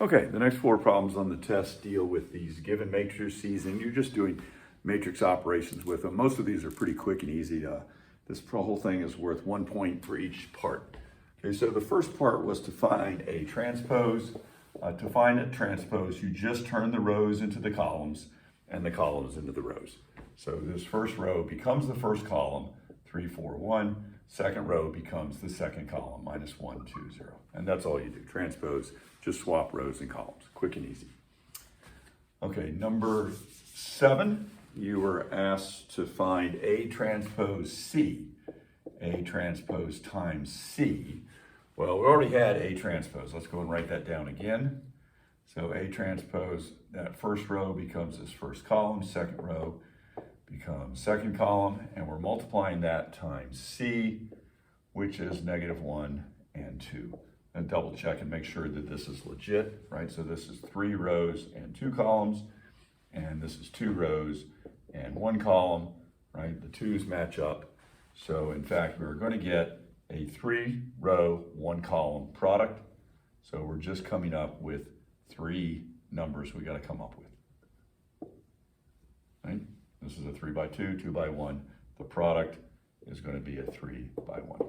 Okay, the next four problems on the test deal with these given matrices, and you're just doing matrix operations with them. Most of these are pretty quick and easy. This whole thing is worth 1 point for each part. Okay, so the first part was to find a transpose. To find a transpose, you just turn the rows into the columns and the columns into the rows. So this first row becomes the first column, 3, 4, 1. Second row becomes the second column, -1, 2, 0. And that's all you do. Transpose, just swap rows and columns. Quick and easy. Okay, number 7, you were asked to find A transpose C. A transpose times C. Well, we already had A transpose. Let's go and write that down again. So A transpose, that first row becomes this first column, second row becomes second column, and we're multiplying that times C, which is -1 and 2. And double check and make sure that this is legit, right? So this is 3 rows and 2 columns, and this is 2 rows and 1 column, right? The 2's match up. So in fact, we're going to get a 3-row, 1-column product. So we're just coming up with 3 numbers we got to come up with, right? This is a 3 by 2, 2 by 1. The product is going to be a 3 by 1.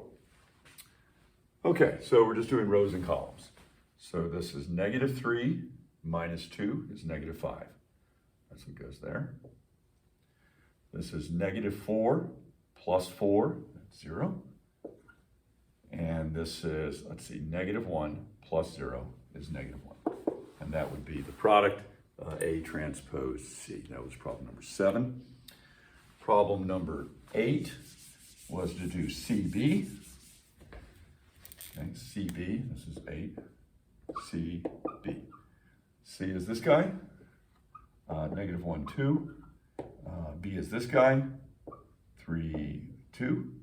Okay, so we're just doing rows and columns. So this is -3 minus 2 is -5. That's what goes there. This is -4 plus 4, that's 0. And this is, let's see, -1 plus 0 is -1. And that would be the product, A transpose C. That was problem number 7. Problem number 8 was to do CB. Okay, CB, this is 8, CB. C is this guy, -1, 2. B is this guy, 3, 2.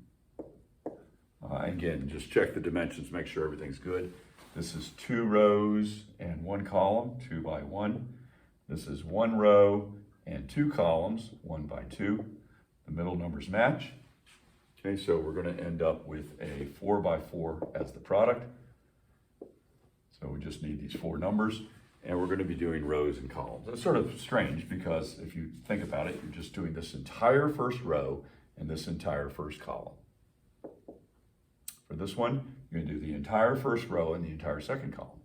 Again, just check the dimensions, make sure everything's good. This is 2 rows and 1 column, 2 by 1. This is 1 row and 2 columns, 1 by 2. The middle numbers match. Okay, so we're going to end up with a 4 by 4 as the product. So we just need these 4 numbers, and we're going to be doing rows and columns. It's sort of strange because if you think about it, you're just doing this entire first row and this entire first column. For this one, you're going to do the entire first row and the entire second column.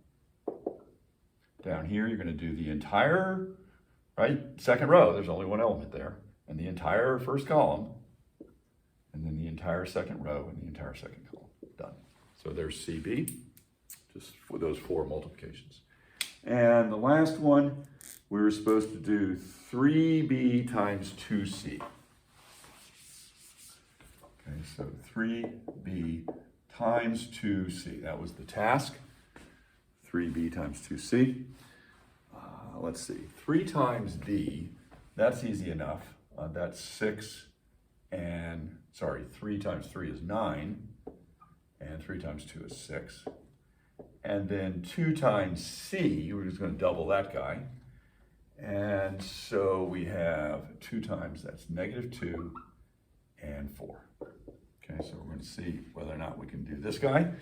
Down here, you're going to do the entire, second row. There's only one element there. And the entire first column, and then the entire second row and the entire second column. Done. So there's CB, just for those 4 multiplications. And the last one, we were supposed to do 3B times 2C. Okay, so 3B times 2C. That was the task. 3B times 2C. Let's see. 3 times B, that's easy enough. That's 6 and, 3 times 3 is 9. And 3 times 2 is 6. And then 2 times C, we're just going to double that guy. And so we have 2 times, that's -2 and 4. Okay, so we're going to see whether or not we can do this guy.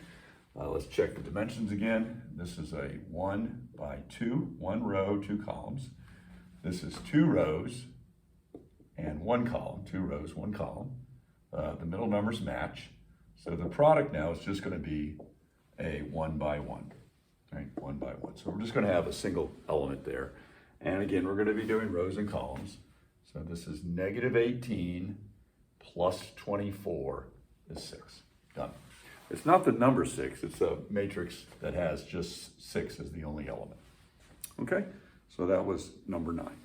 Let's check the dimensions again. This is a 1 by 2, 1 row, 2 columns. This is 2 rows and 1 column, 2 rows, 1 column. The middle numbers match. So the product now is just going to be a 1 by 1, right? 1 by 1. So we're just going to have a single element there. And again, we're going to be doing rows and columns. So this is -18 plus 24 is 6. Done. It's not the number 6, it's a matrix that has just 6 as the only element. Okay, so that was number 9.